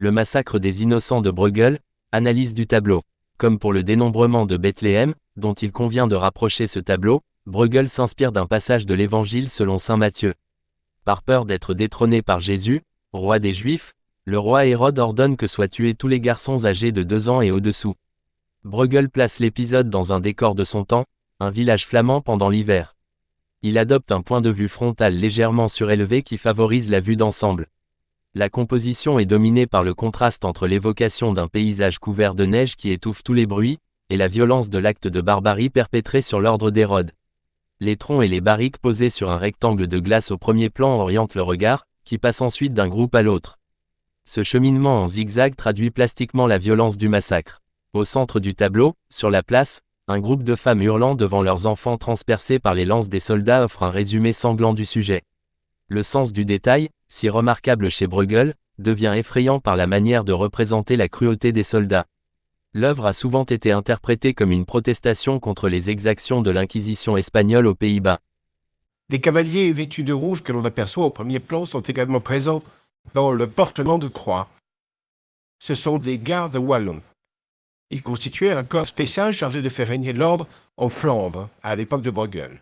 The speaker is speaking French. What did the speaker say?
Le massacre des innocents de Bruegel, analyse du tableau. Comme pour le dénombrement de Bethléem, dont il convient de rapprocher ce tableau, Bruegel s'inspire d'un passage de l'Évangile selon saint Matthieu. Par peur d'être détrôné par Jésus, roi des Juifs, le roi Hérode ordonne que soient tués tous les garçons âgés de 2 ans et au-dessous. Bruegel place l'épisode dans un décor de son temps, un village flamand pendant l'hiver. Il adopte un point de vue frontal légèrement surélevé qui favorise la vue d'ensemble. La composition est dominée par le contraste entre l'évocation d'un paysage couvert de neige qui étouffe tous les bruits, et la violence de l'acte de barbarie perpétré sur l'ordre d'Hérode. Les troncs et les barriques posés sur un rectangle de glace au premier plan orientent le regard, qui passe ensuite d'un groupe à l'autre. Ce cheminement en zigzag traduit plastiquement la violence du massacre. Au centre du tableau, sur la place, un groupe de femmes hurlant devant leurs enfants transpercés par les lances des soldats offre un résumé sanglant du sujet. Le sens du détail, si remarquable chez Bruegel, devient effrayant par la manière de représenter la cruauté des soldats. L'œuvre a souvent été interprétée comme une protestation contre les exactions de l'Inquisition espagnole aux Pays-Bas. Des cavaliers vêtus de rouge que l'on aperçoit au premier plan sont également présents dans le portement de croix. Ce sont des gardes wallons. Ils constituaient un corps spécial chargé de faire régner l'ordre en Flandre à l'époque de Bruegel.